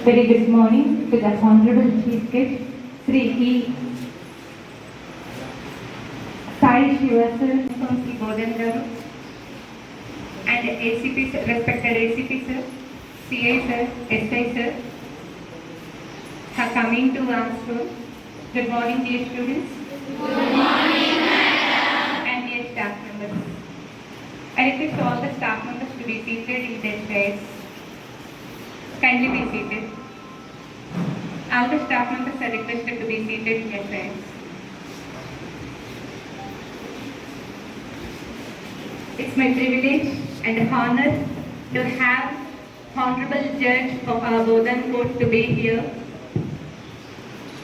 Very good morning to the Honorable Chief Guest, Sri E. Sai Shivasar from Sri Bodhan Garu, and ACP sir, respected ACP sir, CI sir, SI sir, are coming to our school. Good morning, dear students. Good morning, madam. And dear staff members. I request all the staff members to be seated in their chairs. Kindly be seated. All the staff members are requested to be seated in their chairs. It's my privilege and honor to have Honorable Judge of our Bodhan Court to be here.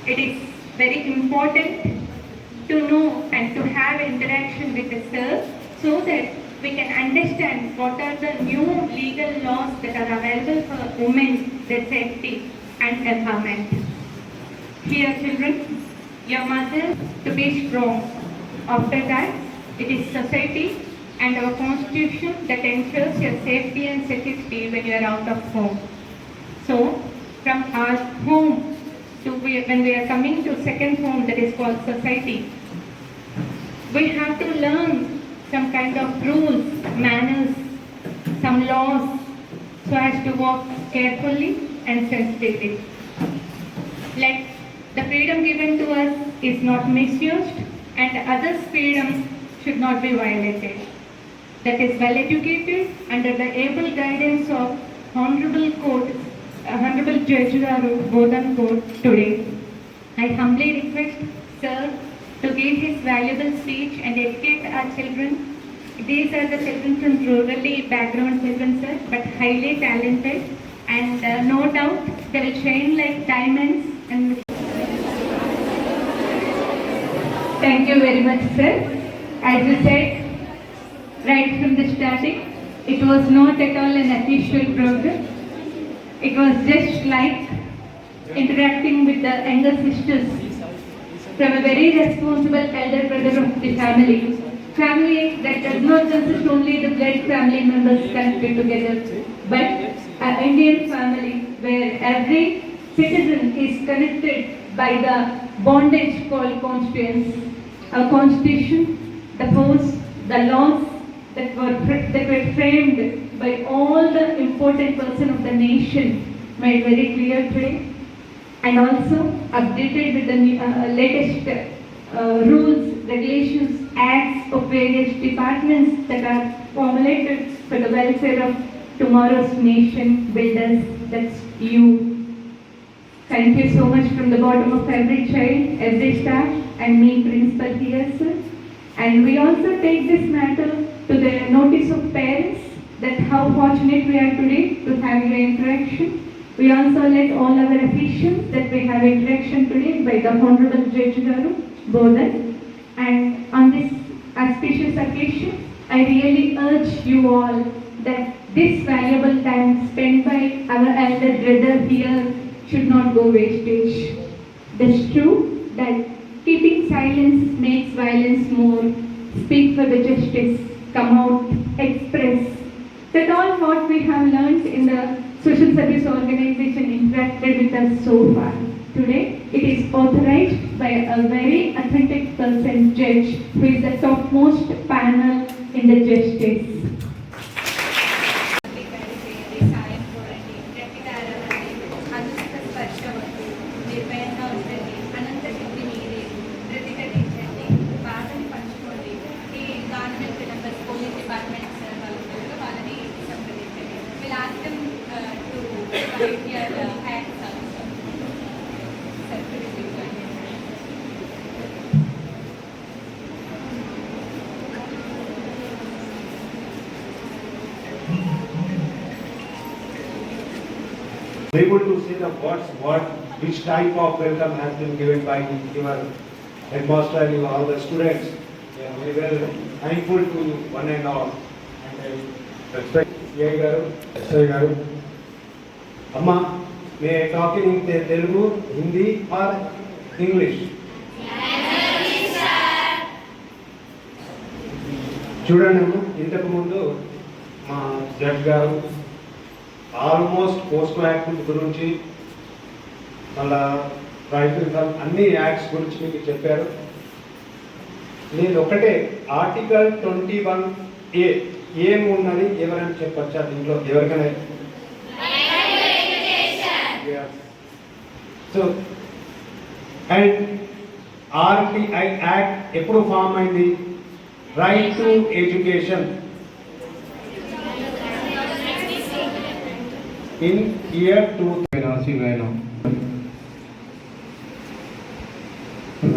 It is very important to know and to have interaction with the sir so that we can understand what are the new legal laws that are available for women, their safety and empowerment. Here children, your mother to be strong. After that, it is society and our constitution that ensures your safety and security when you are out of home. So, from our home to when we are coming to second home, that is called society, we have to learn some kind of rules, manners, some laws, so as to walk carefully and sensitively. Like the freedom given to us is not misused and others' freedom should not be violated. That is well educated under the able guidance of Honorable Judge Garu, Bodhan Court today. I humbly request Sir to give his valuable speech and educate our children. These are the children from rurally background children, sir, but highly talented and no doubt they will shine like diamonds. And thank you very much, sir. As you said, right from the starting, it was not at all an official program. It was just like interacting with the younger sisters from a very responsible elder brother of the family. Family that does not consist only the blood family members connected together, but an Indian family where every citizen is connected by the bondage called constituents. Our constitution, the codes, the laws that were framed by all the important persons of the nation made very clear today, and also updated with the latest rules, regulations, acts of various departments that are formulated for the welfare of tomorrow's nation builders, that's you. Thank you so much from the bottom of every child, every staff and me principal here, sir. And we also take this matter to the notice of parents that how fortunate we are today to have your interaction. We also let all our officials that we have interaction today by the Honorable Judge Garu, Bodhan. And on this auspicious occasion, I really urge you all that this valuable time spent by our elder brother here should not go wastage. It's true that keeping silence makes violence more. Speak for the justice, come out, express. That all what we have learned in the social service organization interacted with us so far. Today, it is authorized by a very authentic person, judge, who is the topmost panel in the justice. Able to say the which type of welcome has been given by your headmaster and all the students. They are very well thankful to one and all. And I respect CI Garu, SI Garu. Amma, may I talk in Telugu, Hindi or English? Yes, sir. చూడండి అమ్మ, ఇంతకు ముందు మా judge గారు almost POCSO act గురించి మళ్ళా right reform అన్ని acts గురించి మీకు చెప్పారు. నేను ఒకటే ఆర్టికల్ 21A ఏమున్నది ఎవరైనా చెప్పచ్చా దీంట్లో ఎవరికైనా? సో అండ్ RTI యాక్ట్ ఎప్పుడు ఫామ్ అయింది? Right to education in year 2000.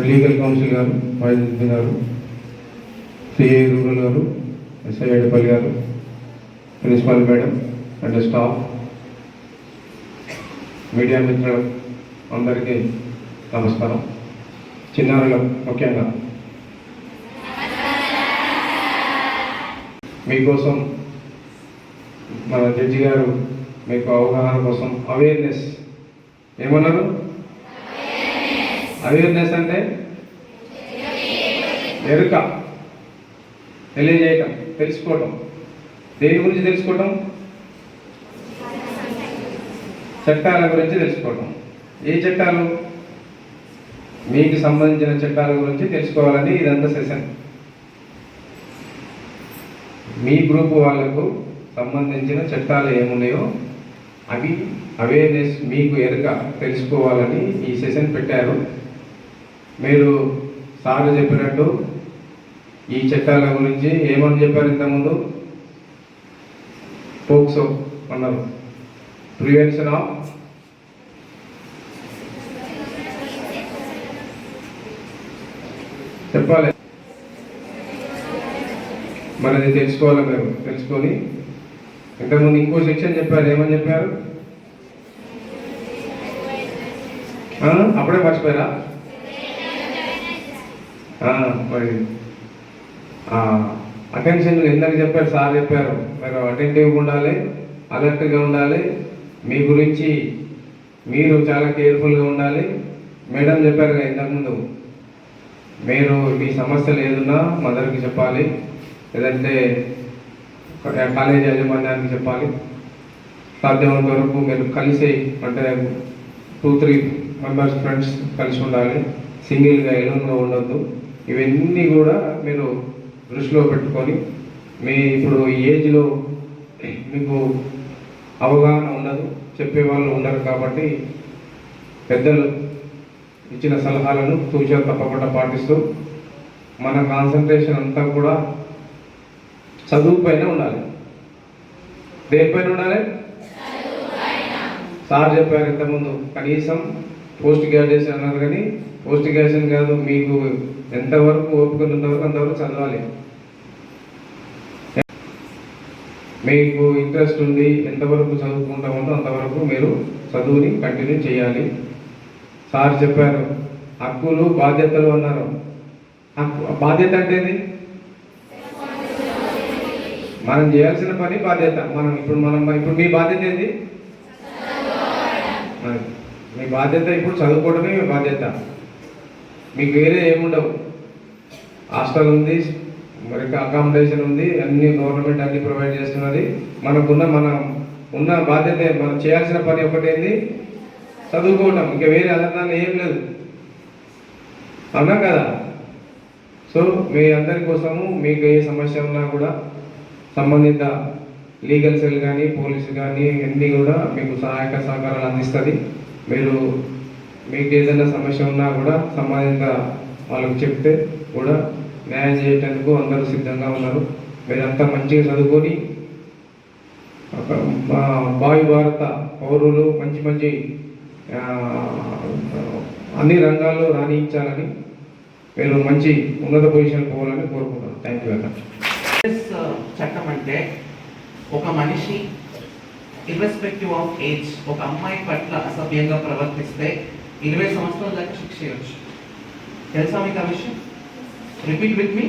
Legal council గారు, వైద్య గారు, సిఐ రూరల్ గారు, ఎస్ఐ ఎడపల్లి గారు, principal madam and staff, media మిత్రులు అందరికీ నమస్కారం. చిన్నారులు ముఖ్యంగా మీకోసం మన జడ్జి గారు మీకు అవగాహన కోసం అవేర్నెస్ ఏమన్నారు? అవేర్నెస్ అంటే ఎరుక, తెలియజేయటం, తెలుసుకోవటం. దేని గురించి తెలుసుకోవటం? చట్టాల గురించి తెలుసుకోవటం. ఏ చట్టాలు? మీకు సంబంధించిన చట్టాల గురించి తెలుసుకోవాలని ఇదంతా సెషన్. మీ గ్రూప్ వాళ్ళకు సంబంధించిన చట్టాలు ఏమున్నాయో అవి అవేర్నెస్, మీకు ఎరుక తెలుసుకోవాలని ఈ సెషన్ పెట్టారు. మీరు సార్ చెప్పినట్టు ఈ చట్టాల గురించి ఏమని చెప్పారు ఇంతకుముందు? పోక్సో అన్నారు, ప్రివెన్షన్ ఆఫ్ చెప్పాలి. మరి అది తెలుసుకోవాలి. మీరు తెలుసుకొని ఇంతకుముందు ఇంకో సెక్షన్ చెప్పారు. ఏమని చెప్పారు? అప్పుడే మర్చిపోయారా? మరి అటెన్షన్ ఎందుకు చెప్పారు? సార్ చెప్పారు మీరు అటెంటివ్గా ఉండాలి, అలర్ట్గా ఉండాలి, మీ గురించి మీరు చాలా కేర్ఫుల్గా ఉండాలి. మేడం చెప్పారు కదా ఇంతకుముందు, మీరు మీ సమస్యలు ఏదున్నా మదర్కి చెప్పాలి, లేదంటే కాలేజీ యాజమాన్యానికి చెప్పాలి. సాధ్యమైనంత వరకు మీరు కలిసి, అంటే 2-3 మెంబర్స్ ఫ్రెండ్స్ కలిసి ఉండాలి, సింగిల్గా ఎలోన్గా ఉండొద్దు. ఇవన్నీ కూడా మీరు దృష్టిలో పెట్టుకొని, మీ ఇప్పుడు ఈ ఏజ్లో మీకు అవగాహన ఉండదు, చెప్పేవాళ్ళు ఉండరు కాబట్టి పెద్దలు ఇచ్చిన సలహాలను తూచా తప్పకుండా పాటిస్తూ మన కాన్సన్ట్రేషన్ అంతా కూడా చదువు పైన ఉండాలి. దేనిపైన ఉండాలి? సార్ చెప్పారు ఇంతకుముందు, కనీసం పోస్ట్ గ్రాడ్యుయేషన్ అన్నారు, కానీ పోస్ట్ గ్రాడ్యుయేషన్ కాదు, మీకు ఎంతవరకు ఓపిక ఉన్నంతవరకు అంతవరకు చదవాలి. మీకు ఇంట్రెస్ట్ ఉంది, ఎంతవరకు చదువుకుంటామో అంతవరకు మీరు చదువుని కంటిన్యూ చేయాలి. సార్ చెప్పారు హక్కులు బాధ్యతలు అన్నారు. బాధ్యత అంటే మనం చేయాల్సిన పని బాధ్యత. ఇప్పుడు మీ బాధ్యత ఏంటి? మీ బాధ్యత ఇప్పుడు చదువుకోవడమే మీ బాధ్యత. మీకు వేరే ఏముండవు. హాస్టల్ ఉంది, మరి అకామిడేషన్ ఉంది, అన్ని గవర్నమెంట్ అన్ని ప్రొవైడ్ చేస్తున్నది. మనం ఉన్న బాధ్యత, మనం చేయాల్సిన పని ఒకటేంది? చదువుకోవటం. ఇంకా వేరే అదనంగా ఏం లేదు, అవునా కదా? సో మీ అందరి కోసము మీకు ఏ సమస్య ఉన్నా కూడా సంబంధిత లీగల్ సెల్ కానీ పోలీసు కానీ అన్నీ కూడా మీకు సహాయక సహకారాలు అందిస్తుంది. మీకు ఏదైనా సమస్య ఉన్నా కూడా సంబంధిత వాళ్ళకి చెప్తే కూడా న్యాయం చేయడానికి అందరూ సిద్ధంగా ఉన్నారు. మీరంతా మంచిగా చదువుకొని భావి భారత పౌరులు మంచి అన్ని రంగాల్లో రాణించాలని, మీరు మంచి ఉన్నత పొజిషన్ పోవాలని కోరుకుంటున్నాను. Thank you very much. చట్టం అంటే ఒక మనిషి ఇర్రెస్పెక్టివ్ ఆఫ్ ఏజ్ ఒక అమ్మాయి పట్ల అసభ్యంగా ప్రవర్తిస్తే 20 సంవత్సరాల దాకా శిక్ష చేయవచ్చు. తెలుసా మీకు ఆ విషయం? Repeat with me.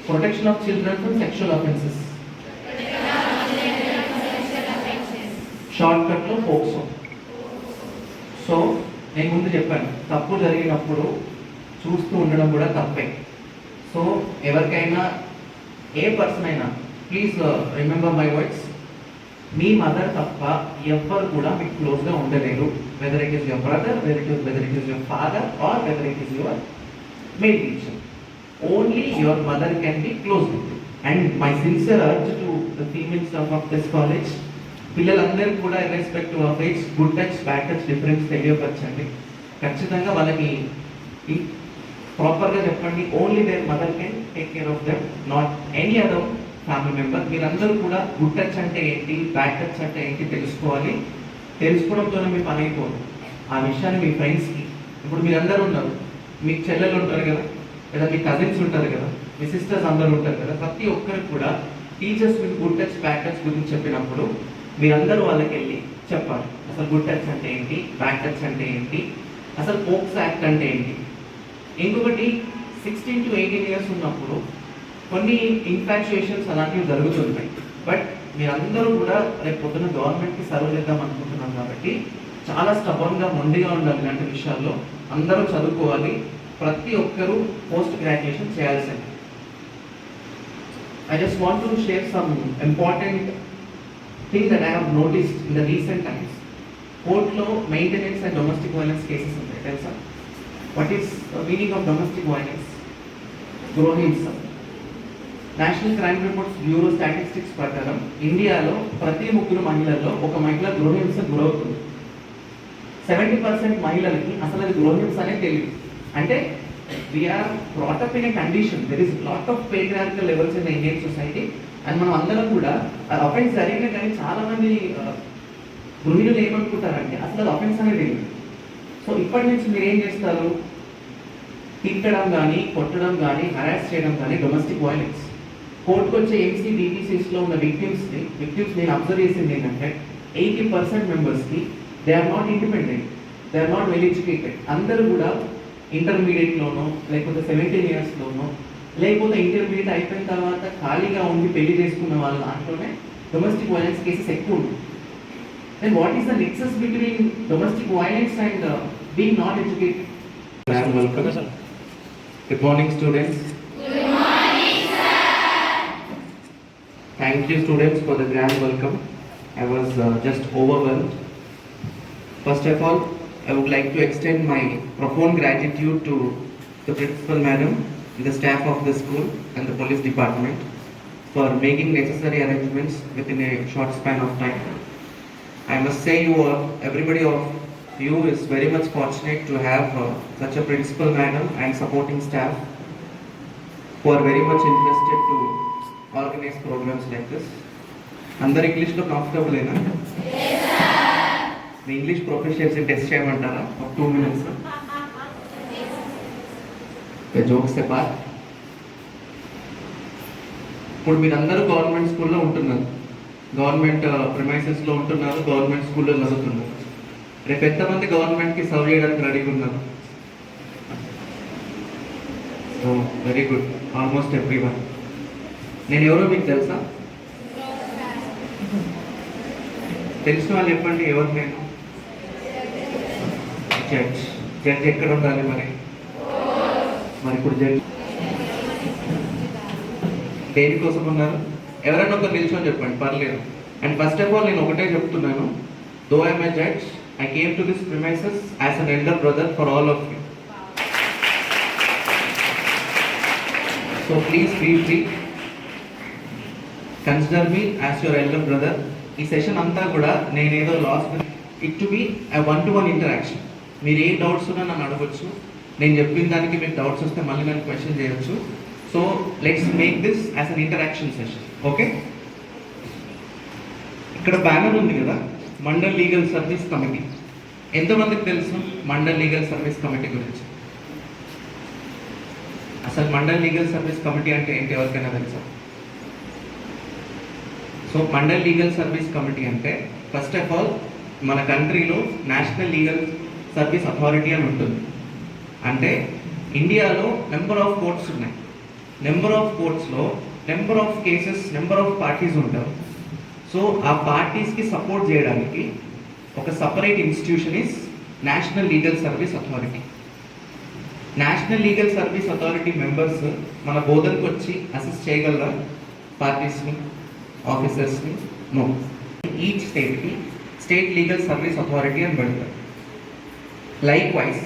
Protection of children from sexual offences, short కట్లో పోక్సో. సో నేను ముందు చెప్పాను, తప్పు జరిగినప్పుడు చూస్తూ ఉండడం కూడా తప్పే. సో ఎవరికైనా, ఏ పర్సన్ అయినా, ప్లీజ్ రిమెంబర్ మై వర్డ్స్, మీ మదర్ తప్ప ఎవ్వరు కూడా మీకు క్లోజ్గా ఉండలేరు. Whether it is your brother, whether it is your father or whether it is your male teacher. Only your mother can be close with you. And my sincere urge to the female staff of this college, పిల్లలందరూ కూడా irrespective of age good touch bad touch difference తెలియపరచండి. ఖచ్చితంగా వాళ్ళకి ప్రాపర్గా చెప్పండి. Only there mother can take care of them, not any other family member. మీరందరూ కూడా good touch అంటే ఏంటి, బ్యాడ్ టచ్ అంటే ఏంటి తెలుసుకోవాలి. తెలుసుకోవడంతోనే మీ పని అయిపోదు. ఆ విషయాన్ని మీ ఫ్రెండ్స్కి, ఇప్పుడు మీరందరూ ఉన్నారు, మీకు చెల్లెలు ఉంటారు కదా, లేదా మీ కజిన్స్ ఉంటారు కదా, మీ సిస్టర్స్ అందరూ ఉంటారు కదా, ప్రతి ఒక్కరికి కూడా టీచర్స్ మీకు గుడ్ టచ్ బ్యాడ్ టచ్ గురించి చెప్పినప్పుడు మీరందరూ వాళ్ళకి వెళ్ళి చెప్పాలి. అసలు గుడ్ టచ్ అంటే ఏంటి, బ్యాడ్ టచ్ అంటే ఏంటి, అసలు పోక్స్ యాక్ట్ అంటే ఏంటి. ఇంకొకటి 16 to 18 years ఉన్నప్పుడు కొన్ని ఇన్ఫాక్చుయేషన్స్ అలాంటివి జరుగుతుంటాయి. బట్ మీరందరూ కూడా రేపు పొద్దున గవర్నమెంట్కి సర్వ్ చేద్దాం అనుకుంటున్నాం కాబట్టి చాలా స్టబన్గా మొండిగా ఉండాలి. ఇలాంటి విషయాల్లో అందరూ చదువుకోవాలి. ప్రతి ఒక్కరూ పోస్ట్ గ్రాడ్యుయేషన్ చేయాల్సింది. I just want to share some important thing that I have noticed in the recent times. కోర్టులో maintenance and domestic violence cases ఉంటాయి తెలుసా? What is meaning of domestic violence? గృహహింస. National Crime Reports Bureau statistics ప్రకారం ఇండియాలో ప్రతి 3 మహిళల్లో ఒక మహిళ గృహహింస గురవుతుంది. 70% మహిళలకి అసలు అది గృహహింస అనే తెలియదు. అంటే we are brought up in a condition, there is lot of patriarchal levels in the Indian society. And మనం అందరం కూడా అఫెన్స్ జరిగిన కానీ చాలా మంది గృహిణులు ఏమనుకుంటారంటే అసలు అది అఫెన్స్ అనేది తెలియదు. సో ఇప్పటి నుంచి మీరు ఏం చేస్తారు? తిట్టడం కానీ, కొట్టడం కానీ, హరాస్ చేయడం కానీ డొమెస్టిక్ వైలెన్స్. కోర్టుకు వచ్చే ఎంసీ డీపీసీస్లో ఉన్న విక్టిమ్స్ నేను అబ్జర్వ్ చేసింది ఏంటంటే 80% మెంబర్స్కి they are not independent, they are not well educated. అందరూ కూడా ఇంటర్మీడియట్లోనో లేకపోతే 17 yearsలోనో లేకపోతే ఇంటర్మీడియట్ అయిపోయిన తర్వాత ఖాళీగా ఉండి పెళ్లి చేసుకున్న వాళ్ళ దాంట్లోనే డొమెస్టిక్ వైలెన్స్ కేసెస్ ఎక్కువ ఉన్నాయి. Then what is the nexus between domestic violence and being not educated? Good morning, students. Good morning, sir. Thank you, students, for the grand welcome. I was just overwhelmed. First of all, I would like to extend my profound gratitude to the principal madam, the staff of the school, and the police department for making necessary arrangements within a short span of time. I must say, everybody of you is very much fortunate to have such a principal madam and supporting staff who are very much interested to organize programs like this. అందరు ఇంగ్లీష్లో comfortable అయినా? మీ English proficiency test చేయమంటారా? ఒక 2 minutes. Jokes part. ఇప్పుడు మీరందరూ government స్కూల్లో ఉంటున్నారు, government ప్రిమైసెస్లో ఉంటున్నారు, గవర్నమెంట్ స్కూల్లో చదువుతున్నారు. రేపు ఎంతమంది గవర్నమెంట్కి సర్వ్ చేయడానికి రెడీగా ఉన్నారు? So very good, almost everyone. నేను ఎవరో మీకు తెలుసా? తెలిసిన వాళ్ళు చెప్పండి. ఎవరు నేను? జడ్జ్. జడ్జ్ ఎక్కడ ఉండాలి మరి? ఇప్పుడు జడ్జ్ దేనికోసం ఉన్నారు? ఎవరైనా ఒకరు నిల్చొని చెప్పండి, పర్లేదు. అండ్ ఫస్ట్ ఆఫ్ ఆల్ నేను ఒకటే చెప్తున్నాను, though I'm a judge, I came to this premises as an elder brother for all of you. So please feel free. Consider me as your elder brother. ఈ session అంతా కూడా నేనేదో lost it to be a one-to-one interaction. మీరు ఏ doubts ఉన్నా నన్ను అడగచ్చు. నేను చెప్పిన దానికి మీకు డౌట్స్ వస్తే మళ్ళీ నన్ను క్వశ్చన్ చేయొచ్చు. So let's make this as an interaction session. Okay, ఇక్కడ బ్యానర్ ఉంది కదా, మండల్ లీగల్ సర్వీస్ కమిటీ. ఎంతమందికి తెలుసు మండల్ లీగల్ సర్వీస్ కమిటీ గురించి? అసలు మండల్ లీగల్ సర్వీస్ కమిటీ అంటే ఏంటి ఎవరికైనా తెలుసా? So mandal legal service committee అంటే ఫస్ట్ ఆఫ్ ఆల్ మన కంట్రీలో నేషనల్ లీగల్ సర్వీస్ అథారిటీ అని ఉంటుంది. అంటే ఇండియాలో నెంబర్ ఆఫ్ కోర్ట్స్ ఉన్నాయి. నెంబర్ ఆఫ్ కోర్ట్స్లో number of cases, number of parties ఉంటారు. సో ఆ పార్టీస్కి సపోర్ట్ చేయడానికి ఒక separate institution is National Legal service Authority. National Legal service Authority members మన బోధనకు వచ్చి అసిస్ట్ చేయగలరా పార్టీస్ని, ఆఫీసర్స్ని? నో. ఈచ్ స్టేట్కి స్టేట్ లీగల్ సర్వీస్ అథారిటీ అని పెడతారు. Likewise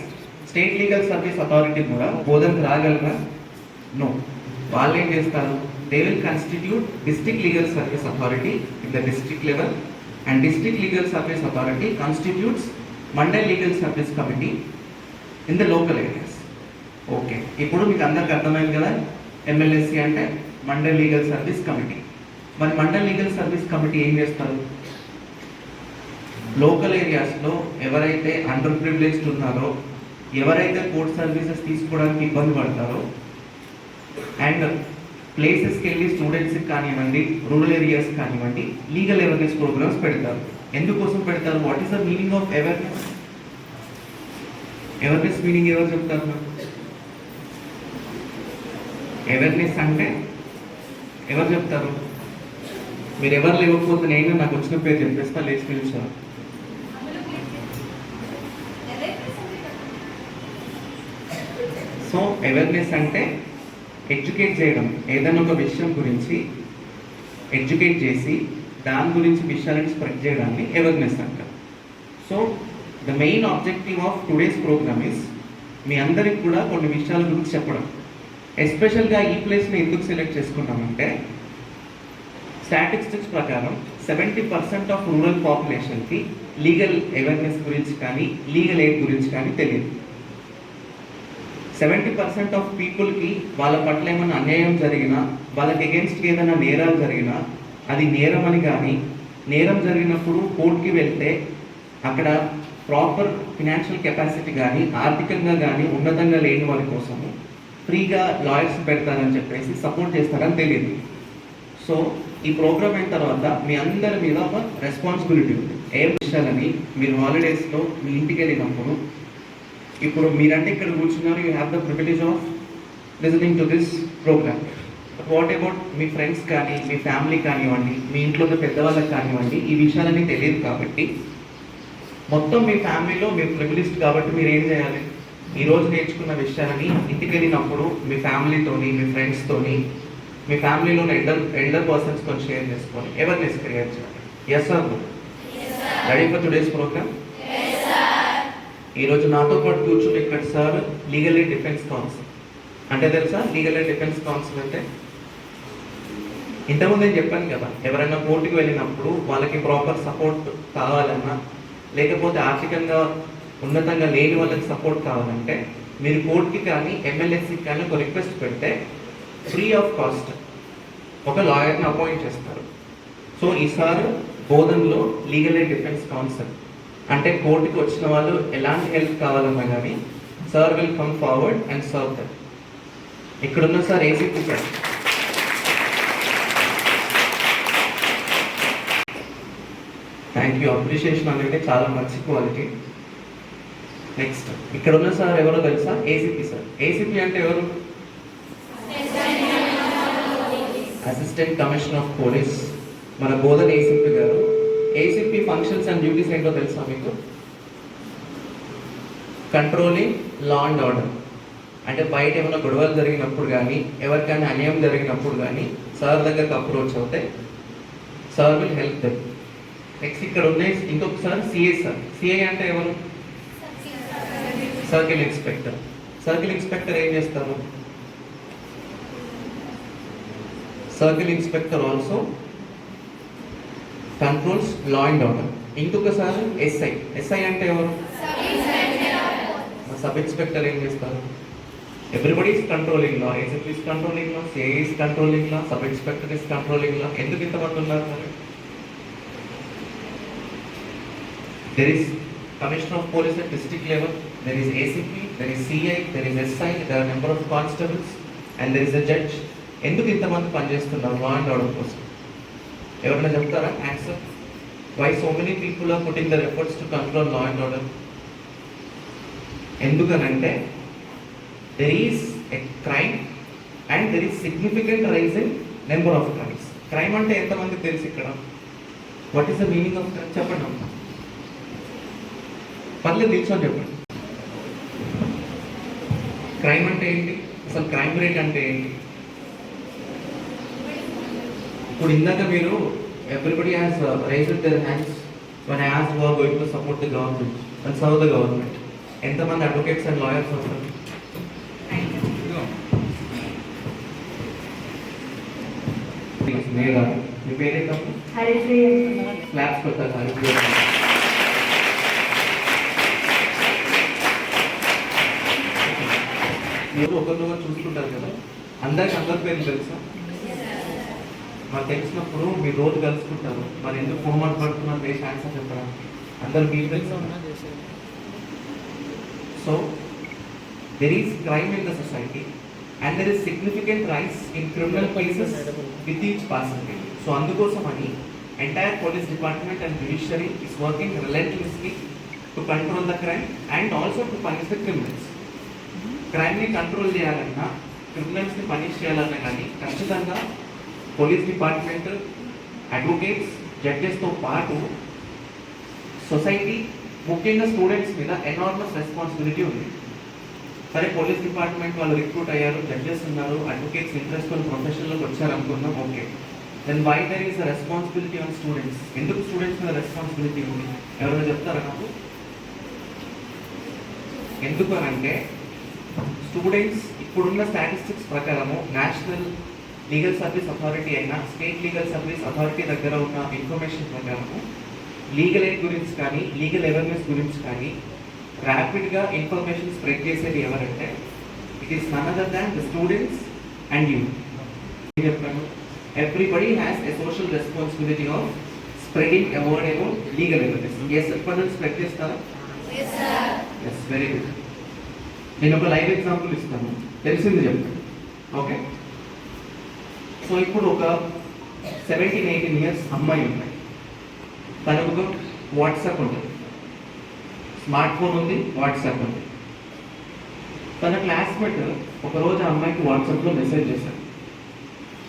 state legal service authority కూడా బోధనకు రాగలరా? నో. వాళ్ళు ఏం చేస్తారు? They will constitute district legal service authority in the district level and district legal service authority constitutes mandal legal service committee in the local areas. Okay, ఇప్పుడు మీకు అందరికి అర్థమైంది కదా, MLSC అంటే మండల్ లీగల్ సర్వీస్ కమిటీ. మరి మండల్ లీగల్ సర్వీస్ కమిటీ ఏం చేస్తారు? Local ఏరియాస్లో ఎవరైతే అండర్ ప్రివిలేజ్డ్ ఉన్నారో, ఎవరైతే కోర్ట్ సర్వీసెస్ తీసుకోవడానికి ఇబ్బంది పడతారో అండ్ ప్లేసెస్కి వెళ్ళి స్టూడెంట్స్కి కానివ్వండి, రూరల్ ఏరియాస్ కానివ్వండి, లీగల్ అవేర్నెస్ ప్రోగ్రామ్స్ పెడతారు. ఎందుకోసం పెడతారు? What is the meaning of awareness? Awareness meaning ఎవరు చెప్తారు నాకు? అవేర్నెస్ అంటే ఎవరు చెప్తారు? మీరు ఎవరు లేకపోతే నేను నాకు వచ్చిన పేరు చెప్పేస్తా, లేచి పిలిచాను. సో అవేర్నెస్ అంటే ఎడ్యుకేట్ చేయడం, ఏదైనా ఒక విషయం గురించి ఎడ్యుకేట్ చేసి దాని గురించి విషయాలను స్ప్రెడ్ చేయడాన్ని అవేర్నెస్ అంటారు. So the main objective of today's program is మీ అందరికి కూడా కొన్ని విషయాల గురించి చెప్పడం. ఎస్పెషల్గా ఈ ప్లేస్ని ఎందుకు సెలెక్ట్ చేసుకున్నామంటే స్టాటిస్టిక్స్ ప్రకారం 70% ఆఫ్ రూరల్ పాపులేషన్కి లీగల్ అవేర్నెస్ గురించి కానీ లీగల్ ఎయిడ్ గురించి కానీ తెలియదు. 70% ఆఫ్ పీపుల్కి వాళ్ళ పట్ల ఏమైనా అన్యాయం జరిగినా, వాళ్ళకి అగేన్స్ట్ ఏదైనా నేరాలు జరిగినా అది నేరం అని కానీ, నేరం జరిగినప్పుడు కోర్టుకి వెళ్తే అక్కడ ప్రాపర్ ఫినాన్షియల్ కెపాసిటీ కానీ ఆర్థికంగా కానీ ఉన్నతంగా లేని వారి కోసము ఫ్రీగా లాయర్స్ పెడతారని చెప్పేసి సపోర్ట్ చేస్తారని తెలియదు. సో ఈ ప్రోగ్రామ్ అయిన తర్వాత మీ అందరి మీద ఒక రెస్పాన్సిబిలిటీ ఉంది. ఏ విషయాలని మీరు హాలిడేస్లో మీ ఇంటికి వెళ్ళినప్పుడు, ఇప్పుడు మీరంటే ఇక్కడ కూర్చున్నారు, you have the privilege of listening to this program. What about మీ ఫ్రెండ్స్ కానీ, మీ ఫ్యామిలీ కానివ్వండి, మీ ఇంట్లో పెద్దవాళ్ళకి కానివ్వండి, ఈ విషయాలన్నీ తెలియదు. కాబట్టి మొత్తం మీ ఫ్యామిలీలో మీరు ప్రివిలేజ్డ్ కాబట్టి మీరు ఏం చేయాలి? ఈరోజు నేర్చుకున్న విషయాలని ఇంటికి వెళ్ళినప్పుడు మీ ఫ్యామిలీతోని, మీ ఫ్రెండ్స్తోని, మీ ఫ్యామిలీలోని ఎల్డర్ పర్సన్స్తో షేర్ చేసుకొని అవేర్నెస్ క్రియేట్ చేయాలి. Yes sir, ready for today's program? ఈరోజు నాతో పాటు కూర్చుని ఇక్కడ sir legal aid defence counsel అంటే తెలుసా? లీగల్ ఎయిడ్ డిఫెన్స్ కౌన్సిల్ అంటే ఇంతకుముందు నేను చెప్పాను కదా, ఎవరైనా కోర్టుకు వెళ్ళినప్పుడు వాళ్ళకి ప్రాపర్ సపోర్ట్ కావాలన్నా, లేకపోతే ఆర్థికంగా ఉన్నతంగా లేని వాళ్ళకి సపోర్ట్ కావాలంటే మీరు కోర్టుకి కానీ MLSCకి కానీ ఒక రిక్వెస్ట్ పెడితే ఫ్రీ ఆఫ్ కాస్ట్ ఒక లాయర్ని అపాయింట్ చేస్తారు. సో ఈసారి బోధన్లో లీగల్ ఎయిడ్ డిఫెన్స్ కౌన్సిల్ అంటే కోర్టుకి వచ్చిన వాళ్ళు ఎలాంటి హెల్ప్ కావాలన్నా కానీ sir will come forward and serve that. ఇక్కడున్న sir ACP sir. Thank you. Appreciation అనేది చాలా మంచి క్వాలిటీ. నెక్స్ట్ ఇక్కడ ఉన్న సార్ ఎవరో తెలుసా? ACP sir. ACP అంటే ఎవరు? Assistant commissioner of police. మన బోధన్ ACP గారు. ACP ఫంక్షన్స్ అండ్ డ్యూటీస్ ఏంటో తెలుసా మీకు? Controlling law and order. అంటే బయట ఏమైనా గొడవలు జరిగినప్పుడు కానీ, ఎవరికైనా అన్యాయం జరిగినప్పుడు కానీ సార్ దగ్గరకు అప్రోచ్ అవుతే sir will help them. Next ఇక్కడ ఉన్నాయి ఇంకొక సార్ CA సార్. CA అంటే ఎవరు? Circle inspector. సర్కిల్ ఇన్స్పెక్టర్ ఏం చేస్తారు? Circle inspector also controls law and order. ఇంకొక సార్ SI. SI అంటే ఎవరు? సబ్ ఇన్స్పెక్టర్ ఏం చేస్తారు? Everybody is controlling law. ACP is controlling law, CA is controlling law, sub inspector is controlling law. ఎందుకు ఇంతమంది ఉన్నారు మరి? There is Commissioner of Police at district level, there is ACP, there is CI, there is SI, there are number of constables and there is a judge. ఎందుకు ఇంతమంది పనిచేస్తున్నారు లా and order కోసం? ఎవరైనా చెప్తారా answer? Why so many people are putting their efforts to control law and order? ఎందుకనంటే there is a crime and there is significant rise in number of crimes. Crime అంటే ఎంతమందికి తెలుసు ఇక్కడ? What is the meaning of crime చెప్పండి అమ్మా. పర్లేదు నిల్చొని చెప్పండి. క్రైమ్ అంటే ఏంటి? అసలు క్రైమ్ రేట్ అంటే ఏంటి? ఇప్పుడు ఇందాక మీరు everybody has raised their hands when I asked who are going to support the government and serve the government. ఎంతమంది అడ్వకేట్స్ అండ్ లాయర్స్ ఉంటారు? మేఘా, మీ పేరేంటమ్మా? హరిశ్రీ. క్లాప్స్ కొట్టాలి హరిశ్రీ. మీరు ఒకరినొకరు చూసుకుంటారు కదా, అందరికి అందరి పేర్లు తెలుసా? మరి తెలిసినప్పుడు మీరు రోజు కలుసుకుంటారు, మరి ఎందుకు ఫోన్ మాట్లాడుతున్నారు వేసి ఆన్సర్ చెప్పరా? అందరు మీకు తెలుసా? So there is crime in the society and there is significant rise in criminal cases with each passing day. So అందుకోసమని entire police department and judiciary is working relentlessly to control the crime and also to punish the criminals. క్రైమ్ని control చేయాలన్నా, క్రిమినల్స్ని punish చేయాలన్నా కానీ ఖచ్చితంగా police department, advocates, జడ్జెస్తో పాటు society, ముఖ్యంగా students మీద ఎనార్మస్ రెస్పాన్సిబిలిటీ ఉంది. సరే పోలీస్ డిపార్ట్మెంట్ వాళ్ళు రిక్రూట్ అయ్యారు, జడ్జెస్ ఉన్నారు, అడ్వకేట్స్ ఇంట్రెస్ట్ ప్రొఫెషన్లోకి వచ్చారు అనుకున్నాం, okay. Then why there is a responsibility on students? ఎందుకు స్టూడెంట్స్ మీద రెస్పాన్సిబిలిటీ ఉంది? ఎవరైనా చెప్తారా నాకు? ఎందుకు అని అంటే స్టూడెంట్స్ ఇప్పుడున్న స్టాటిస్టిక్స్ ప్రకారము నేషనల్ లీగల్ సర్వీస్ అథారిటీ అయినా స్టేట్ లీగల్ సర్వీస్ అథారిటీ దగ్గర ఉన్న ఇన్ఫర్మేషన్ ప్రకారము లీగల్ ఎయిడ్ గురించి కానీ లీగల్ అవేర్నెస్ గురించి కానీ ర్యాపిడ్గా ఇన్ఫర్మేషన్ స్ప్రెడ్ చేసేది ఎవరంటే it is none other than the students and you. చెప్పాను, everybody has a social responsibility of spreading a word about legal awareness. Yes, ఎప్పటి నుంచి స్ప్రెడ్ చేస్తారా? Yes, very good. నేను ఒక లైవ్ ఎగ్జాంపుల్ ఇస్తాను, తెలిసింది చెప్తాను, ఓకే. సో ఇప్పుడు ఒక 17-18 ఇయర్స్ అమ్మాయి ఉన్నాయి, తనకు ఒక వాట్సాప్ ఉంటుంది, స్మార్ట్ ఫోన్ ఉంది, వాట్సాప్ ఉంది. తన క్లాస్మేట్ ఒకరోజు ఆ అమ్మాయికి వాట్సాప్లో మెసేజ్ చేశారు.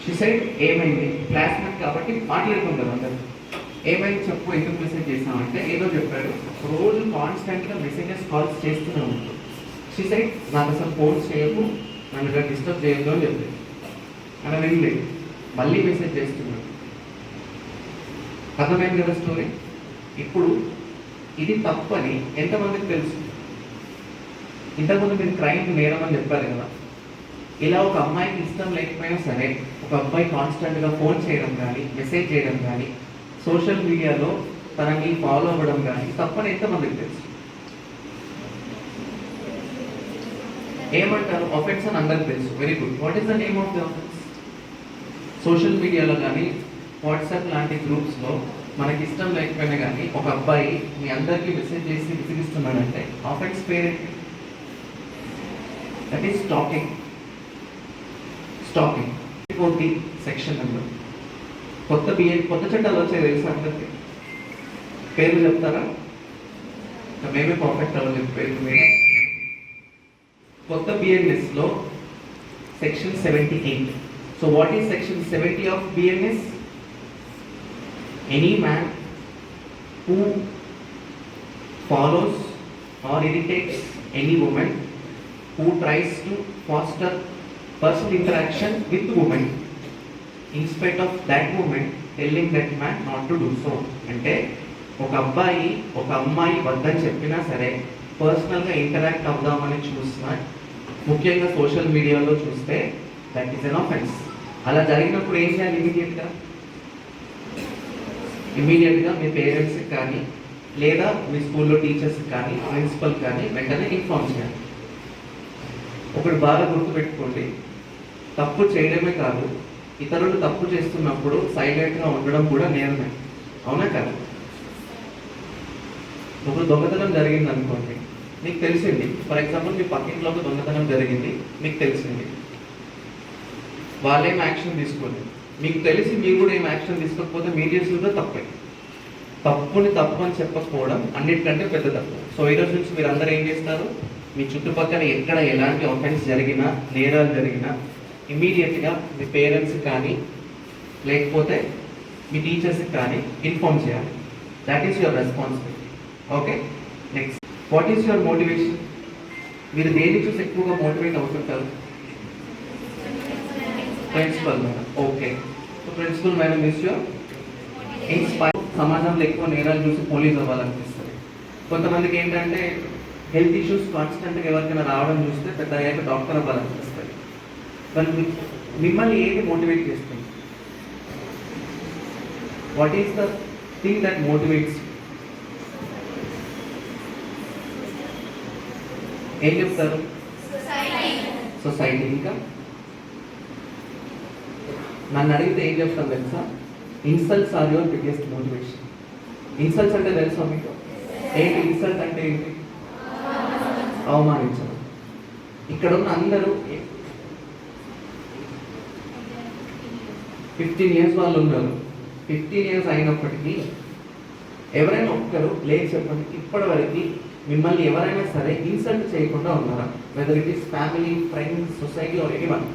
షీ సెడ్, ఏమైంది? క్లాస్మేట్ కాబట్టి మాట్లాడుకుంటారు అందరు. ఏమైంది చెప్పు, ఎందుకు మెసేజ్ చేసామంటే ఏదో చెప్పాడు. రోజు కాన్స్టెంట్గా మెసేజెస్ కాల్స్ చేస్తూనే ఉంటాడు. షీ సెడ్, నాకు అసలు ఫోన్స్ చేయకు, నన్ను డిస్టర్బ్ చేయొద్దు అని చెప్పాడు. అలా వెళ్ళలేదు, మళ్ళీ మెసేజ్ చేస్తున్నాడు. అర్థమైంది కదా స్టోరీ? ఇప్పుడు ఇది తప్పని ఎంతమందికి తెలుసు? ఇంతకుముందు మీరు క్రైమ్ నేరం అని చెప్పారు కదా. ఇలా ఒక అమ్మాయికి ఇష్టం లేకపోయినా సరే ఒక అబ్బాయి కాన్స్టెంట్గా ఫోన్ చేయడం కానీ, మెసేజ్ చేయడం కానీ, సోషల్ మీడియాలో తనని ఫాలో అవ్వడం కానీ తప్పని ఎంతమందికి తెలుసు? ఏమంటారు? ఆఫెన్స్ అని అందరికి తెలుసు. Very good. What is the name of the offence? Social మీడియాలో కానీ వాట్సాప్ లాంటి గ్రూప్స్లో మనకి ఇష్టం లేకపోయినా కానీ ఒక అబ్బాయి మీ అందరికీ మెసేజ్ చేసి విసిగిస్తున్నాడంటే ఆఫెన్స్ పేరేంటి? That is stalking. Stalking 40 section number. కొత్త చట్టాలు వచ్చాయి తెలుసా అందరికి? పేర్లు చెప్తారా? మేమే పర్ఫెక్ట్ అవ్వలేదు పేర్లు. మీద కొత్త బిఎన్ఎస్లో section 78. So what is section 70 of BNS? Any man who follows or irritates any woman who tries to foster personal interaction with the woman in spite of that woman telling that man not to do so. అంటే ఒక అబ్బాయి ఒక అమ్మాయి వద్దని చెప్పినా సరే పర్సనల్గా interact అవుదామని చూసినా, ముఖ్యంగా సోషల్ మీడియాలో చూస్తే దట్ ఈస్ అన్ ఆఫెన్స్. అలా జరిగినప్పుడు ఏం చేయాలి? ఇమీడియట్గా మీ పేరెంట్స్కి కానీ లేదా మీ స్కూల్లో టీచర్స్కి కానీ ప్రిన్సిపల్ కానీ వెంటనే ఇన్ఫార్మ్ చేయాలి. ఒకటి బాగా గుర్తుపెట్టుకోండి, తప్పు చేయడమే కాదు, ఇతరులు తప్పు చేస్తున్నప్పుడు సైలెంట్గా ఉండడం కూడా నేరమే. అవునా కదా? ఒక దొంగతనం జరిగింది అనుకోండి, మీకు తెలిసింది, ఫర్ ఎగ్జాంపుల్ మీ పక్కింట్లో ఒక దొంగతనం జరిగింది, మీకు తెలిసింది, వాళ్ళేం యాక్షన్ తీసుకోలేదు, మీకు తెలిసి మీరు కూడా ఏం యాక్షన్ తీసుకోకపోతే మీరు చేస్తుందో తప్పే. తప్పుని తప్పు అని చెప్పకపోవడం అన్నిటికంటే పెద్ద తప్పు. సో ఈరోజు నుంచి మీరు అందరూ ఏం చేస్తారు? మీ చుట్టుపక్కల ఎక్కడ ఎలాంటి ఆఫెన్స్ జరిగినా, నేరాలు జరిగినా ఇమీడియట్గా మీ పేరెంట్స్కి కానీ లేకపోతే మీ టీచర్స్కి కానీ ఇన్ఫార్మ్ చేయాలి. That is your responsibility. Okay, next, what is your motivation? మీరు దేని చూసి ఎక్కువగా మోటివేట్ అవుతుంటారు? Principal madam. Okay, so principal madam is your inspire సమాజంలో ఎక్కువ నేరాలు చూసి పోలీస్ అవ్వాలనిపిస్తుంది. కొంతమందికి ఏంటంటే హెల్త్ ఇష్యూస్ కాన్స్టెంట్గా ఎవరికైనా రావడం చూస్తే పెద్ద అయ్యాక డాక్టర్ అవ్వాలనిపిస్తుంది. మరి మిమ్మల్ని ఏది మోటివేట్ చేస్తుంది? What is the thing that motivates? ఏం చెప్తారు? సొసైటీ. ఇంకా నన్ను అడిగితే ఏం చెప్తాను తెలుసా? Insults are your biggest motivation. Insults అంటే తెలుసా మీకు? ఏంటి ఇన్సల్ట్ అంటే ఏంటి? అవమానించడం. ఇక్కడ ఉన్న అందరూ 15 years వాళ్ళు ఉన్నారు. 15 years అయినప్పటికీ ఎవరైనా ఒక్కరు లేదు చెప్పండి, ఇప్పటివరకు మిమ్మల్ని ఎవరైనా సరే ఇన్సల్ట్ చేయకుండా ఉన్నారా? Whether it is family, friends, society or anyone.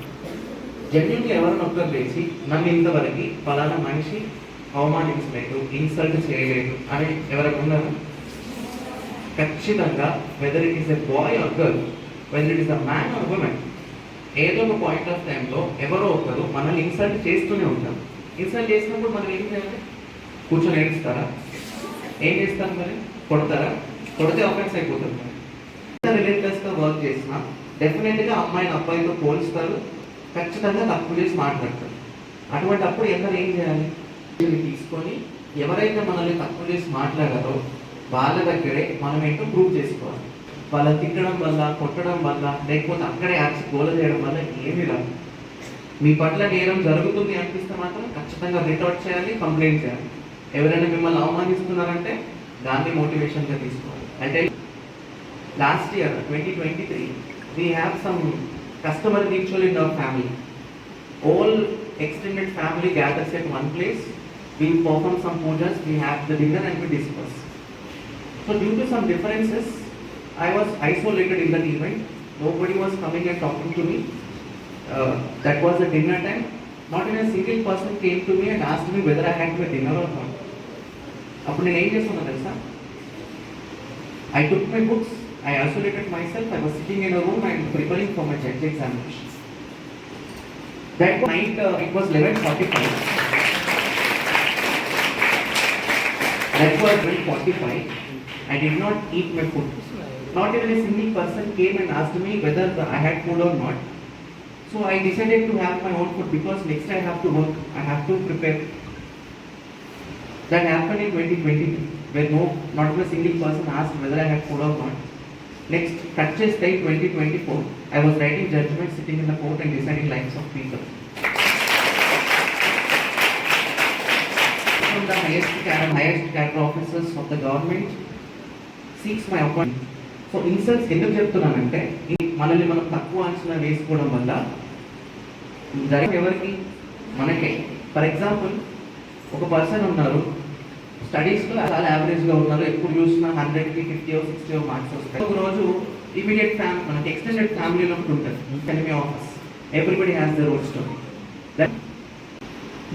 జెన్యున్గా ఎవరైనా ఒక్కరు లేచి నన్ను ఇంతవరకు ఫలానా మనిషి అవమానించలేదు, ఇన్సల్ట్ చేయలేదు అని ఎవరైనా ఉన్నారు? ఖచ్చితంగా whether it is a boy or girl, whether it is a man or woman, ఏదో ఒక పాయింట్ ఆఫ్ టైంలో ఎవరో ఒకరు మనల్ని ఇన్సల్ట్ చేస్తూనే ఉంటారు. ఇన్సల్ట్ చేసినప్పుడు మనం ఏం చేయాలి? కూర్చొని ఏడుస్తారా? ఏం చేస్తారు మరి? కొడతారా? కొడితే ఆఫెన్స్ అయిపోతుంది. రిలేటెడ్స్గా వర్క్ చేసినా డెఫినెట్గా అమ్మాయిని అబ్బాయితో పోల్చుతారు, ఖచ్చితంగా తప్పు చేసి మాట్లాడతారు. అటువంటి అప్పుడు ఎందరూ ఏం చేయాలి? తీసుకొని ఎవరైతే మనల్ని తప్పు చేసి మాట్లాడారో వాళ్ళ దగ్గరే మనం ఏంటో ప్రూవ్ చేసుకోవాలి. వాళ్ళని తిట్టడం వల్ల, కొట్టడం వల్ల, లేకపోతే అక్కడే యాక్సి గోల చేయడం వల్ల ఏమీ రాదు. మీ పట్ల నేరం జరుగుతుంది అనిపిస్తే మాత్రం ఖచ్చితంగా రిటార్ట్ చేయాలి, కంప్లైంట్ చేయాలి. ఎవరైనా మిమ్మల్ని అవమానిస్తున్నారంటే దాన్ని మోటివేషన్గా తీసుకోవాలి. అంటే last year 2023 we have some customer ritual in our family. All extended family gathers at one place. We perform some pujas, we have the dinner and we discuss. So due to some differences, I was isolated in that event. Nobody was coming and talking to me. That was the dinner time. Not even a single person came to me and asked me whether I had to dinner or not. అప్పుడు నేను ఏం చేస్తున్నా తెలుసా? I took my books, I isolated myself, I was sitting in a room and preparing for my judge examination. That night, it was 11:45. That was 12:45. I did not eat my food. Not even a single person came and asked me whether I had food or not. So I decided to have my own food because next I have to work, I have to prepare. That happened in 2023, where not even a single person asked whether I had food or not. Next, purchase day 2024, I was writing judgment, sitting in the court and deciding lives of people. From the highest cadre officers of the government seeks my appointment. So insults ఎందుకు చెప్తున్నానంటే మనల్ని మనం తక్కువ అంచనా వేసుకోవడం వల్ల జరిగే ఎవరికి? మనకే. ఫర్ ఎగ్జాంపుల్, ఒక పర్సన్ ఉన్నారు, స్టడీస్లో చాలా యావరేజ్గా ఉన్నారు, ఎప్పుడు చూసినా 100కి 50 or 60 మార్క్స్ వస్తాయి. ఒక రోజు ఇమీడియట్ మనకి ఎక్స్టెండెడ్ ఫ్యామిలీలో ఒకటి ఉంటుంది, economy office, everybody has their own story.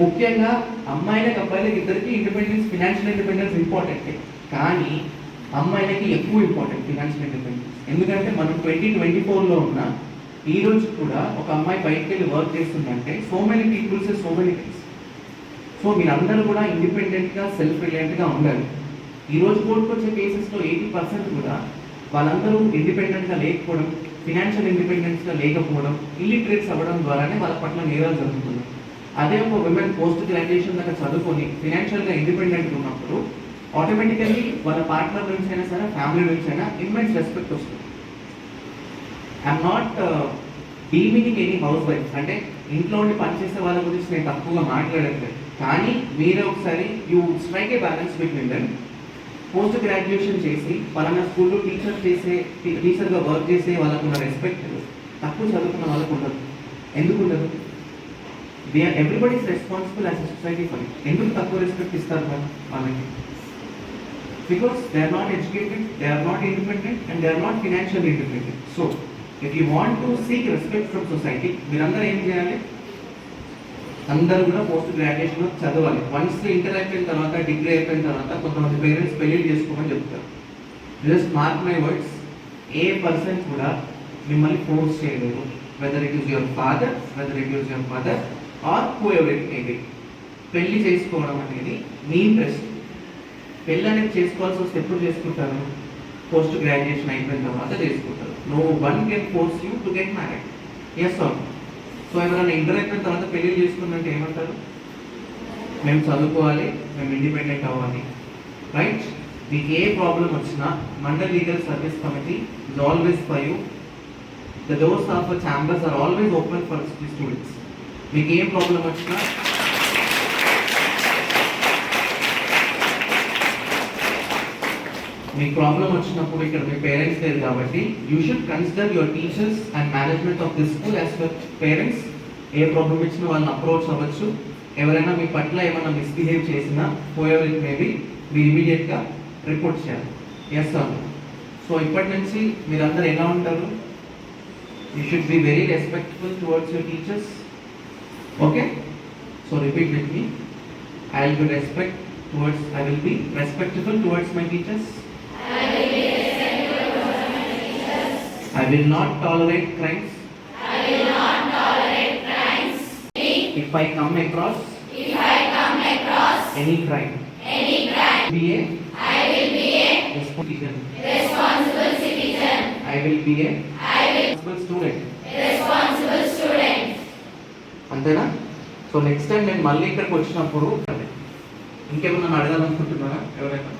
ముఖ్యంగా అమ్మాయిలకు అబ్బాయిలకు ఇద్దరికి ఇండిపెండెన్స్, ఫినాన్షియల్ ఇండిపెండెన్స్ ఇంపార్టెంట్. కానీ అమ్మాయిలకి ఎక్కువ ఇంపార్టెంట్ ఫినాన్షియల్ ఇండిపెండెన్స్. ఎందుకంటే మనం 2024లో ఉన్న ఈ రోజు కూడా ఒక అమ్మాయి బయటకు వెళ్ళి వర్క్ చేస్తుందంటే so many peoples, so many things. So మీరందరూ కూడా ఇండిపెండెంట్గా, సెల్ఫ్ రిలయంట్గా ఉండాలి. ఈరోజు కోర్టుకు వచ్చే కేసెస్లో 80% కూడా వాళ్ళందరూ ఇండిపెండెంట్గా లేకపోవడం, ఫినాన్షియల్ ఇండిపెండెన్స్గా లేకపోవడం, ఇల్లిటరేట్స్ అవ్వడం ద్వారానే వాళ్ళ పట్ల నేరాలు జరుగుతుంది. అదే ఒక విమెన్ పోస్ట్ గ్రాడ్యుయేషన్ దాకా చదువుకొని ఫినాన్షియల్గా ఇండిపెండెంట్గా ఉన్నప్పుడు ఆటోమేటికల్లీ వాళ్ళ పార్ట్నర్ నుంచి అయినా సరే, ఫ్యామిలీ నుంచి అయినా ఇమ్మెన్స్ రెస్పెక్ట్ వస్తుంది. I'm not demeaning any housewife, అంటే ఇంట్లో ఉండి పనిచేసే వాళ్ళ గురించి నేను తక్కువగా మాట్లాడట్లేదు. కానీ మీరే ఒకసారి you strike A balance between them. Post graduation చేసి పలానా స్కూల్లో టీచర్గా వర్క్ చేసే వాళ్ళకు ఉన్న రెస్పెక్ట్ తక్కువ చదువుకున్న వాళ్ళకు ఉండదు. ఎందుకు ఉండదు? Everybody is responsible as a society for it. ఎందుకు తక్కువ రెస్పెక్ట్ ఇస్తారు వాళ్ళకి? Because they are not educated, they are not independent and they are not financially independent. So, if you want to seek respect from society, మీరందరూ ఏం చేయాలి? అందరూ కూడా post graduation చదవాలి. వన్స్ ఇంటర్ అయిపోయిన తర్వాత, డిగ్రీ అయిపోయిన తర్వాత కొంతమంది పేరెంట్స్ పెళ్లి చేసుకోమని చెప్తారు. Just mark my words, A person కూడా మిమ్మల్ని ఫోర్స్ చేయలేదు. Weather it is your father, weather it is your mother are who ever it may be. పెళ్లి చేసుకోవడం అనేది మీ ఇంట్రెస్ట్. పెళ్ళి అనేది చేసుకోవాల్సి వస్తే ఎప్పుడు చేసుకుంటారు? పోస్ట్ గ్రాడ్యుయేషన్ అయిపోయిన తర్వాత చేసుకుంటారు. No one can force you to get married. Yes or? So ఎవరైనా ఇంటర్ అయిపోయిన తర్వాత పెళ్లి చేసుకున్నట్టు ఏమంటారు? మేము చదువుకోవాలి, మేము ఇండిపెండెంట్ అవ్వాలి, రైట్? మీకు ఏ ప్రాబ్లం వచ్చినా mandal legal service committee is always for you. The doors of chambers are always open for students. మీకు ఏం ప్రాబ్లం వచ్చినా మీకు ప్రాబ్లం వచ్చినప్పుడు ఇక్కడ మీ పేరెంట్స్ లేరు కాబట్టి you should consider your teachers and management of this school as your parents. A problem ఇచ్చినా వాళ్ళని అప్రోచ్ అవ్వచ్చు. ఎవరైనా మీ పట్ల ఏమైనా మిస్బిహేవ్ చేసినా పోయర్ ఇట్ మేబీ మీరు ఇమీడియట్గా రిపోర్ట్ చేయాలి. Yes sir? సో ఇప్పటి నుంచి మీరందరూ ఎలా ఉంటారు? You should be very respectful towards your teachers. Okay? So repeat with me. I will be respectful towards my teachers. I will not tolerate crimes. If I come across any crime, I will be a responsible citizen. I will be a responsible student. అంతేనా? So next time నేను మళ్ళీ ఇక్కడికి వచ్చినప్పుడు ఇంకేమన్నా అడగాలనుకుంటున్నారా? ఎవరైనా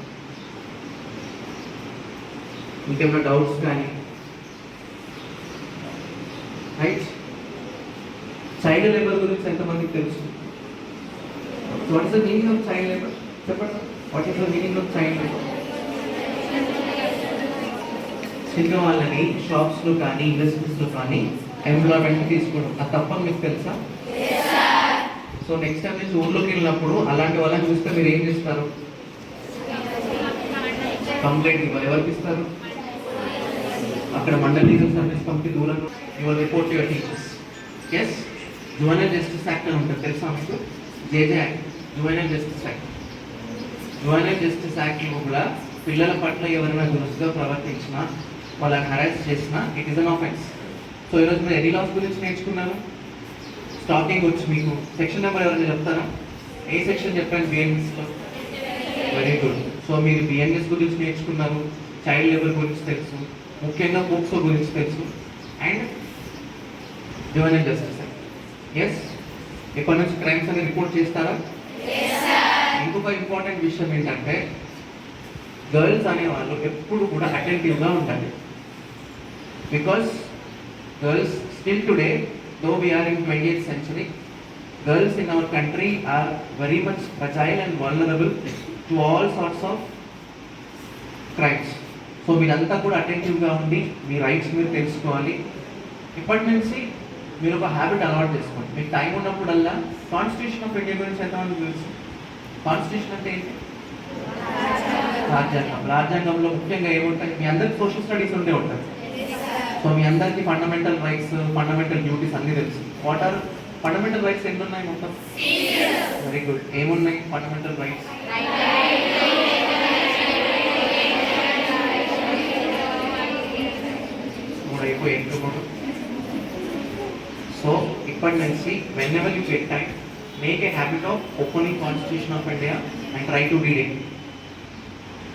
ఇంకేమైనా doubts కానీ? Right? Child labour గురించి ఎంతమందికి తెలుసు? What is the meaning of child labour? చెప్పండి. What is the meaning of child labour? చిన్న వాళ్ళని షాప్స్లో కానీ ఇండస్ట్రీస్లో కానీ ఎంప్లాయ్మెంట్ తీసుకోవడం, అది తప్ప మీకు తెలుసా? సో నెక్స్ట్ టైం నుంచి ఊర్లోకి వెళ్ళినప్పుడు అలాంటి వాళ్ళని చూస్తే మీరు ఏం చేస్తారు? కంప్లైంట్ ఇవ్వాలి. ఎవరికి ఇస్తారు? అక్కడ మండల్ లీగల్ సర్వీస్ కమిటీ దూరంగా your report your teachers. Yes, juvenile justice act అని ఉంటుంది, తెలుసా మీకు? JJ act, juvenile justice act. Juvenile justice యాక్ట్లో కూడా పిల్లల పట్ల ఎవరైనా దురుసుగా ప్రవర్తించినా, వాళ్ళని హరాస్ చేసినా it is an offence. So ఈరోజు మీరు ఎనీ లాస్ గురించి నేర్చుకున్నారు? స్టార్టింగ్ వచ్చి మీకు సెక్షన్ నెంబర్ ఎవరైనా చెప్తారా? ఏ సెక్షన్ చెప్పాను బిఎన్ఎస్లో? Very good. సో మీరు బిఎన్ఎస్ గురించి నేర్చుకున్నారు, చైల్డ్ లేబర్ గురించి తెలుసు, ముఖ్యంగా పోక్సో గురించి తెలుసు, and juvenile justice act. Yes, ఇప్పటి నుంచి క్రైమ్స్ అని రిపోర్ట్ చేస్తారా? ఇంకొక ఇంపార్టెంట్ విషయం ఏంటంటే గర్ల్స్ అనేవాళ్ళు ఎప్పుడు కూడా అటెంటివ్గా ఉండాలి. Because girls still today, though we are in 20th century, girls in our country are very much fragile and vulnerable to all sorts of crimes. So మీరంతా కూడా అటెంటివ్గా ఉండి మీ రైట్స్ మీరు తెలుసుకోవాలి. ఇప్పటి నుంచి మీరు ఒక హ్యాబిట్ అలవాటు చేసుకోండి. మీకు టైం ఉన్నప్పుడల్లా కాన్స్టిట్యూషన్ ఆఫ్ ఇండియా గురించి ఎంతమంది తెలుసు? కాన్స్టిట్యూషన్ అంటే ఏంటి? రాజ్యాంగం. రాజ్యాంగంలో ముఖ్యంగా ఏముంటాయి? మీ అందరికి సోషల్ స్టడీస్ ఉండే ఉంటాయి. సో మీ అందరికీ ఫండమెంటల్ రైట్స్, ఫండమెంటల్ డ్యూటీస్ అన్నీ తెలుసు. What are fundamental rights? ఎన్ని ఉన్నాయి మొత్తం? Very good. ఏమున్నాయి ఫండమెంటల్ రైట్స్? అయిపోయి ఎంచుకోండి. సో ఇప్పటి నుంచి whenever you get time, make a habit of opening constitution of India and try to read it.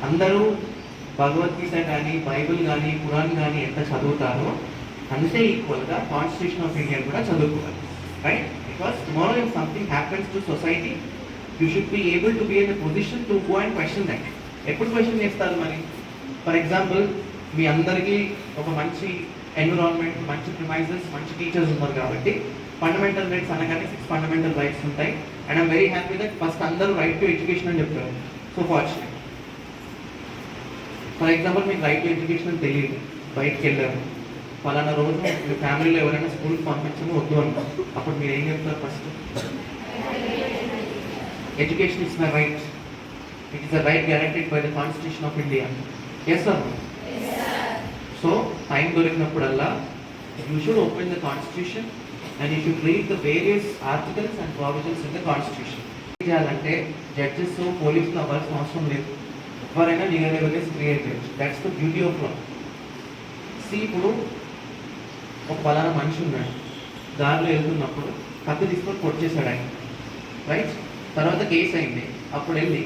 అందరూ భగవద్గీత కానీ, బైబిల్ కానీ, ఖురాన్ కానీ ఎంత చదువుతారో అంతే ఈక్వల్గా కాన్స్టిట్యూషన్ ఆఫ్ ఇండియా కూడా చదువుకోవాలి, right? Because tomorrow if something happens to society, you should be able to be in a position to go and question that. ఎప్పుడు క్వశ్చన్ చేస్తారు మరి? ఫర్ ఎగ్జాంపుల్, మీ అందరికీ ఒక మంచి ఎన్విరాన్మెంట్, మంచి ప్రిమైజెస్, మంచి టీచర్స్ ఉన్నారు కాబట్టి ఫండమెంటల్ రైట్స్ అనగానే 6 ఫండమెంటల్ రైట్స్ ఉంటాయి. And I'm very happy that first అందరూ రైట్ టు ఎడ్యుకేషన్ అని చెప్తారు. So fortunate. ఫర్ ఎగ్జాంపుల్, మీకు రైట్ టు ఎడ్యుకేషన్ అని తెలియదు, బయటకు వెళ్ళారు, ఫలానా రోజు మీ ఫ్యామిలీలో ఎవరైనా స్కూల్కి పంపించడం వద్దు అనుకో, అప్పుడు మీరు ఏం చెప్తారు? First, education is my right, it is a right guaranteed by the Constitution of India. Yes sir? So time దొరికినప్పుడల్లా you should open the constitution and you should read the various articles and provisions in the constitution. ఏం చేయాలంటే judges, పోలీసులు అవ్వాల్సిన అవసరం లేదు, ఎవరైనా legal awareness create చేయొచ్చు. That's the beauty of law. See, ఇప్పుడు ఒక పలానా మనిషి ఉన్నాడు, దారిలో వెళ్తున్నప్పుడు కత్తి తీసుకొని కొట్టేశాడు ఆయన, రైట్? తర్వాత కేసు అయింది. అప్పుడు వెళ్ళి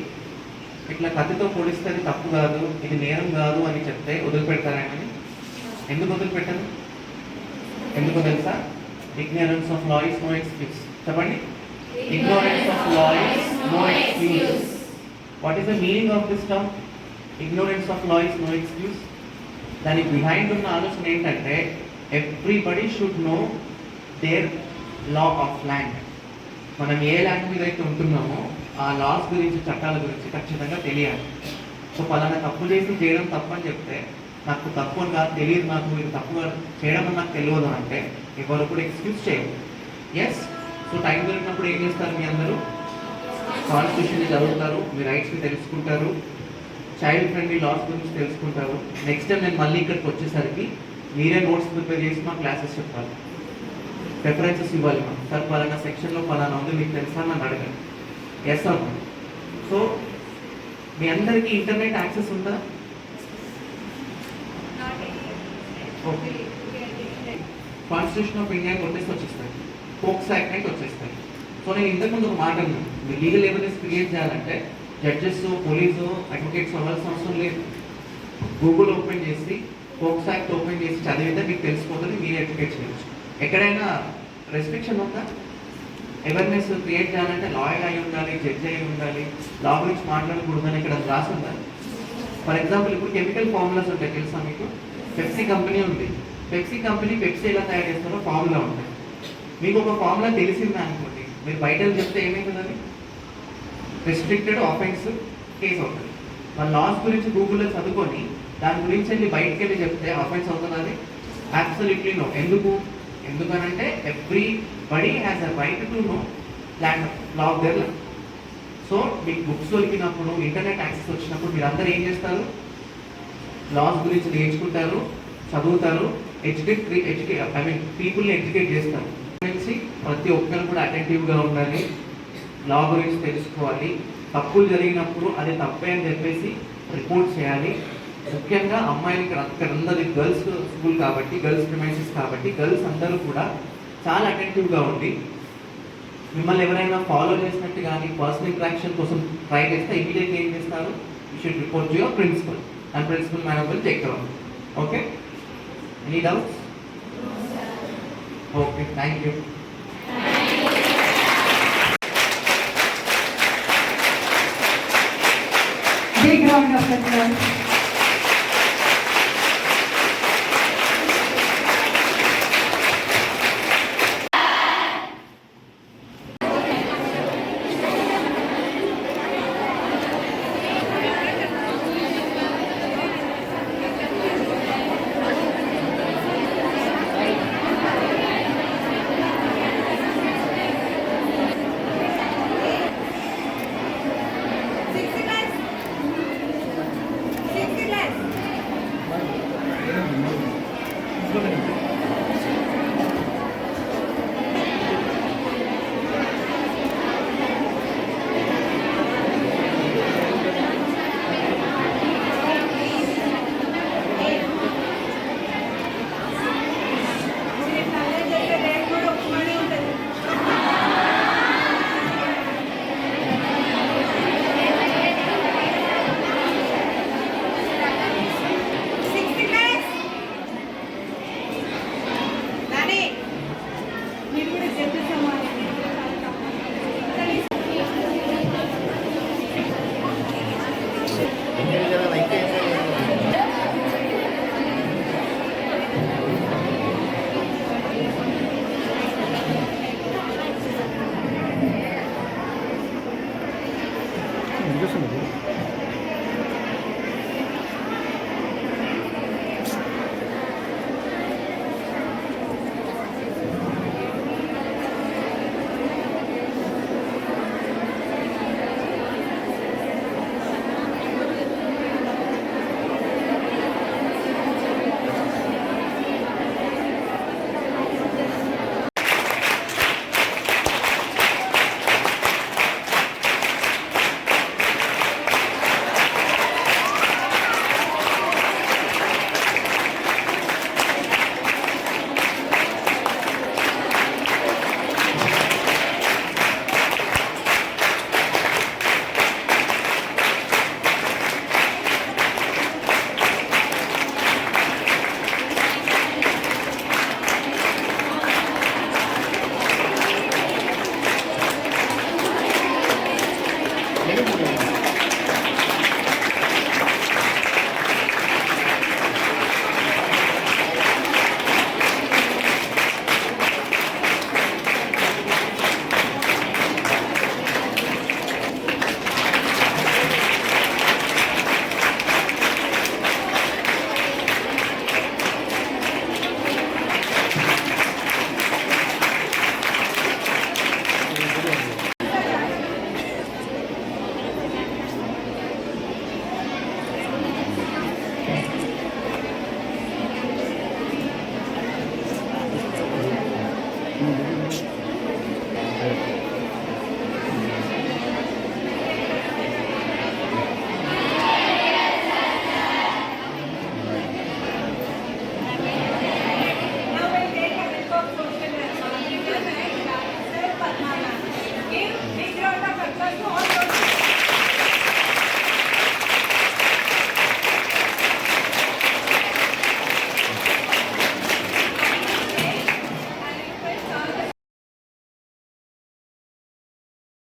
ఇట్లా కత్తితో పొడిస్తే అది తప్పు కాదు, ఇది నేరం కాదు అని చెప్తే వదిలిపెడతారని. ఎందుకు వదిలిపెట్టారు? ఎందుకు తెలుసా? Ignorance of law is no excuse. చెప్పండి. Ignorance of law is no excuse. What is the meaning of this term? Ignorance of law is no excuse. దాని బిహైండ్ ఉన్న ఆలోచన ఏంటంటే everybody should know their law of land. మనం ఏ land మీద అయితే ఉంటున్నామో ఆ లాస్ గురించి, చట్టాల గురించి ఖచ్చితంగా తెలియాలి. సో పలానా తప్పు చేసి చేయడం తప్పు అని చెప్తే నాకు తప్పు అని కాదు, తెలియదు నాకు, మీరు తప్పు చేయడం అని నాకు తెలియదు అంటే ఎవరు కూడా ఎక్స్క్యూజ్ చేయరు. ఎస్. సో టైం దొరికినప్పుడు ఏం చేస్తారు? మీ అందరూ కాన్స్టిట్యూషన్ని చదువుతారు, మీ రైట్స్ని తెలుసుకుంటారు, చైల్డ్ ఫ్రెండ్లీ లాస్ గురించి తెలుసుకుంటారు. నెక్స్ట్ టైం నేను మళ్ళీ ఇక్కడికి వచ్చేసరికి మీరే నోట్స్ ప్రిపేర్ చేసి మా క్లాసెస్ చెప్తారు, రెఫరెన్సెస్ ఇవ్వాలి. మనం సార్ పలానా సెక్షన్లో పలానా ఉంది మీకు తెలుసా నన్ను అడగండి. ఎస్ అవును. సో మీ అందరికీ ఇంటర్నెట్ యాక్సెస్ ఉందా? ఓకే. కాన్స్టిట్యూషన్ ఆఫ్ ఇండియా కొట్టేసి వచ్చేస్తాయి, పోక్స్ యాక్ట్ అయితే వచ్చేస్తాయి. సో నేను ఇంతకుముందు ఒక మాట అన్నాను, మీరు లీగల్ ఎవిడెన్స్ క్రియేట్ చేయాలంటే జడ్జెస్, పోలీసు, అడ్వకేట్స్ అవ్వాల్సిన అవసరం లేదు. గూగుల్ ఓపెన్ చేసి పోక్స్ యాక్ట్ ఓపెన్ చేసి చదివితే మీకు తెలిసిపోతుంది, మీరే ఎడ్యుకేట్ చేయొచ్చు. ఎక్కడైనా రెస్ట్రిక్షన్ ఉందా? అవేర్నెస్ క్రియేట్ చేయాలంటే లాయర్ అయి ఉండాలి, జడ్జ్ అయి ఉండాలి, లా గురించి మాట్లాడకూడదని ఇక్కడ రాసి ఉందా? ఫర్ ఎగ్జాంపుల్ ఇప్పుడు కెమికల్ ఫార్ములాస్ ఉంటాయి, తెలుసా మీకు? పెప్సీ కంపెనీ ఉంది. పెప్సీ కంపెనీ పెప్సీ ఎలా తయారు చేస్తారో ఫార్ములా ఉంటాయి. మీకు ఒక ఫార్ములా తెలిసిందా అనుకోండి, మీరు బయట చెప్తే ఏమైతుంది? అది రెస్ట్రిక్టెడ్ ఆఫెన్స్ కేసు అవుతుంది. మన లాస్ గురించి గూగుల్లో చదువుకొని దాని గురించి వెళ్ళి బయటకు వెళ్ళి చెప్తే ఆఫెన్స్ అవుతుంది అది? Absolutely no. ఎందుకనంటే everybody has a right to know land law of their land. So మీకు బుక్స్ దొరికినప్పుడు, ఇంటర్నెట్ యాక్సెస్ వచ్చినప్పుడు మీరు అందరూ ఏం చేస్తారు? లాస్ గురించి నేర్చుకుంటారు, చదువుతారు, పీపుల్ని ఎడ్యుకేట్ చేస్తారు. గురించి ప్రతి ఒక్కరు కూడా అటెంటివ్గా ఉండాలి, లా గురించి తెలుసుకోవాలి. తప్పులు జరిగినప్పుడు అది తప్పే అని చెప్పేసి రిపోర్ట్ చేయాలి. ముఖ్యంగా అమ్మాయిలకి అక్కడ ఉన్నది గర్ల్స్ స్కూల్ కాబట్టి, గర్ల్స్ ప్రిమైసెస్ కాబట్టి గర్ల్స్ అందరూ కూడా చాలా అటెంటివ్గా ఉండి మిమ్మల్ని ఎవరైనా ఫాలో చేసినట్టు కానీ పర్సనల్ ఇంట్రాక్షన్ కోసం ట్రై చేస్తే ఇమీడియట్గా ఏం చేస్తారు? You should report to your principal and principal madam will take care of. Okay, any doubts? Okay, thank you. Big round of applause.